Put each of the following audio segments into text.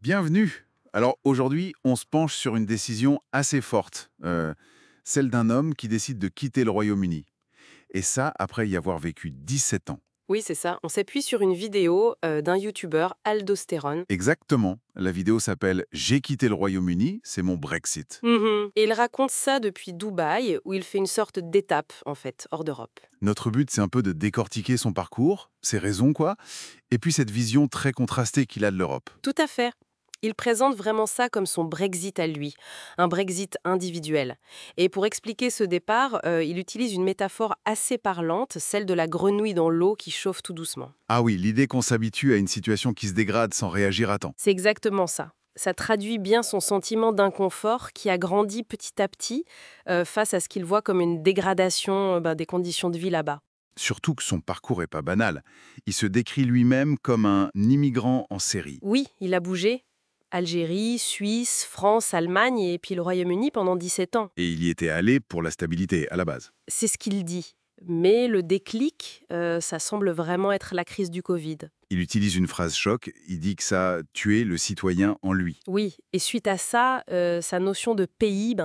Bienvenue. Alors aujourd'hui, on se penche sur une décision assez forte, celle d'un homme qui décide de quitter le Royaume-Uni. Et ça, après y avoir vécu 17 ans. Oui, c'est ça. On s'appuie sur une vidéo d'un youtubeur, Aldostérone. Exactement. La vidéo s'appelle J'ai quitté le Royaume-Uni, c'est mon Brexit. Et il raconte ça depuis Dubaï, où il fait une sorte d'étape, en fait, hors d'Europe. Notre but, c'est un peu de décortiquer son parcours, ses raisons, quoi, et puis cette vision très contrastée qu'il a de l'Europe. Tout à fait. Il présente vraiment ça comme son Brexit à lui, un Brexit individuel. Et pour expliquer ce départ, il utilise une métaphore assez parlante, celle de la grenouille dans l'eau qui chauffe tout doucement. Ah oui, l'idée qu'on s'habitue à une situation qui se dégrade sans réagir à temps. C'est exactement ça. Ça traduit bien son sentiment d'inconfort qui a grandi petit à petit face à ce qu'il voit comme une dégradation des conditions de vie là-bas. Surtout que son parcours est pas banal. Il se décrit lui-même comme un immigrant en série. Oui, il a bougé. Algérie, Suisse, France, Allemagne et puis le Royaume-Uni pendant 17 ans. Et il y était allé pour la stabilité, à la base. C'est ce qu'il dit. Mais le déclic, ça semble vraiment être la crise du Covid. Il utilise une phrase choc, il dit que ça a tué le citoyen en lui. Oui, et suite à ça, sa notion de pays,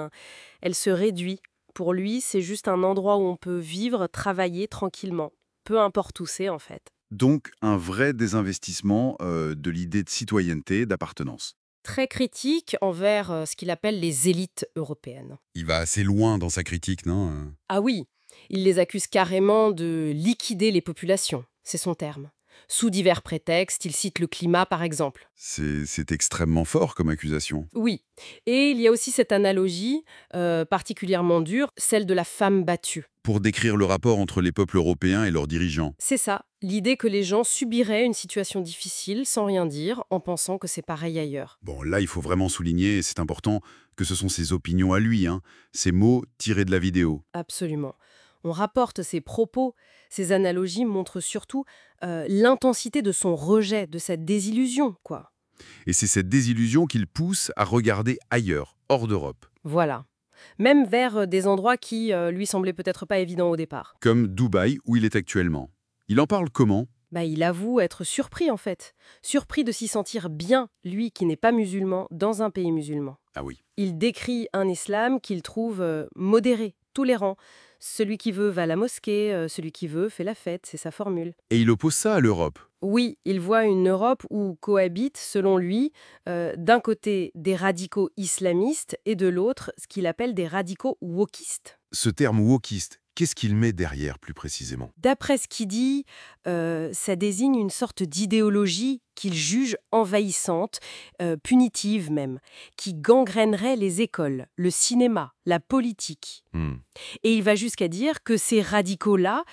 elle se réduit. Pour lui, c'est juste un endroit où on peut vivre, travailler tranquillement. Peu importe où c'est en fait. Donc un vrai désinvestissement de l'idée de citoyenneté, d'appartenance. Très critique envers ce qu'il appelle les élites européennes. Il va assez loin dans sa critique, non Ah oui, il les accuse carrément de liquider les populations, c'est son terme. Sous divers prétextes, il cite le climat par exemple. C'est extrêmement fort comme accusation. Oui, et il y a aussi cette analogie particulièrement dure, celle de la femme battue. Pour décrire le rapport entre les peuples européens et leurs dirigeants. C'est ça, l'idée que les gens subiraient une situation difficile sans rien dire, en pensant que c'est pareil ailleurs. Bon, là, il faut vraiment souligner, et c'est important, que ce sont ses opinions à lui, ces mots tirés de la vidéo. Absolument. On rapporte ces propos, ces analogies montrent surtout l'intensité de son rejet, de sa désillusion, quoi. Et c'est cette désillusion qu'il pousse à regarder ailleurs, hors d'Europe. Voilà. Même vers des endroits qui lui semblaient peut-être pas évidents au départ. Comme Dubaï, où il est actuellement. Il en parle comment? Il avoue être surpris en fait. Surpris de s'y sentir bien, lui qui n'est pas musulman, dans un pays musulman. Ah oui. Il décrit un islam qu'il trouve modéré, tolérant. Celui qui veut va à la mosquée, celui qui veut fait la fête, c'est sa formule. Et il oppose ça à l'Europe. Oui, il voit une Europe où cohabitent, selon lui, d'un côté des radicaux islamistes et de l'autre ce qu'il appelle des radicaux wokistes. Ce terme wokiste, qu'est-ce qu'il met derrière plus précisément? D'après ce qu'il dit, ça désigne une sorte d'idéologie qu'il juge envahissante, punitive même, qui gangrènerait les écoles, le cinéma, la politique. Hmm, Et il va jusqu'à dire que ces radicaux-là,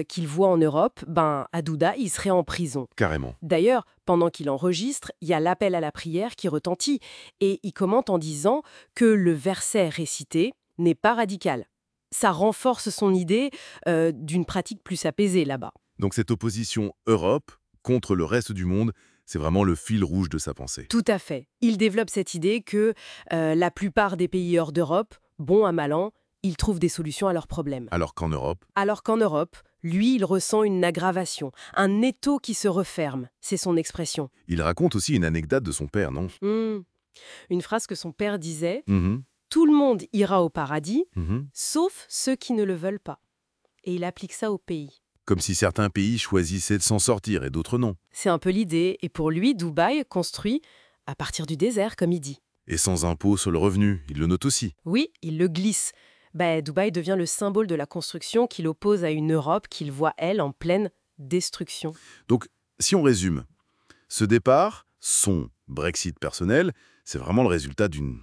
qu'il voit en Europe, à Douda, ils seraient en prison. carrément. D'ailleurs, pendant qu'il enregistre, il y a l'appel à la prière qui retentit, et il commente en disant que le verset récité n'est pas radical. Ça renforce son idée d'une pratique plus apaisée là-bas. Donc cette opposition Europe contre le reste du monde, c'est vraiment le fil rouge de sa pensée. Tout à fait. Il développe cette idée que la plupart des pays hors d'Europe, bon à mal an, ils trouvent des solutions à leurs problèmes. Alors qu'en Europe, Alors qu'en Europe, lui, il ressent une aggravation, un étau qui se referme. C'est son expression. il raconte aussi une anecdote de son père, non? Une phrase que son père disait: Mhm, tout le monde ira au paradis, mhm. sauf ceux qui ne le veulent pas. Et il applique ça au pays. Comme si certains pays choisissaient de s'en sortir et d'autres non. C'est un peu l'idée, et pour lui, Dubaï construit à partir du désert, comme il dit. Et sans impôt sur le revenu, il le note aussi. Oui, il le glisse. Dubaï devient le symbole de la construction qu'il oppose à une Europe qu'il voit, elle, en pleine destruction. Donc, si on résume, ce départ, son Brexit personnel, c'est vraiment le résultat d'une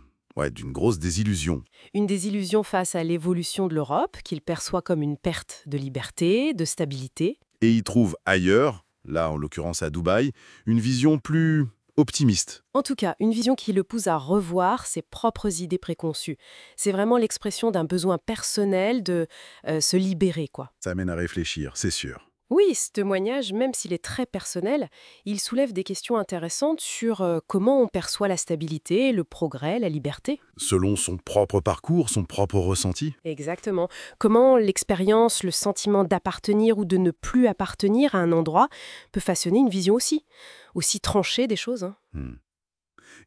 grosse désillusion. Une désillusion face à l'évolution de l'Europe, qu'il perçoit comme une perte de liberté, de stabilité. Et il trouve ailleurs, là en l'occurrence à Dubaï, une vision plus optimiste. En tout cas, une vision qui le pousse à revoir ses propres idées préconçues. C'est vraiment l'expression d'un besoin personnel de se libérer, quoi. Ça amène à réfléchir, c'est sûr. Oui, ce témoignage, même s'il est très personnel, il soulève des questions intéressantes sur comment on perçoit la stabilité, le progrès, la liberté. Selon son propre parcours, son propre ressenti. Exactement. Comment l'expérience, le sentiment d'appartenir ou de ne plus appartenir à un endroit peut façonner une vision aussi tranchée des choses. Hmm.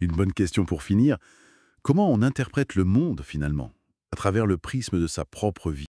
Une bonne question pour finir. Comment on interprète le monde, finalement, à travers le prisme de sa propre vie?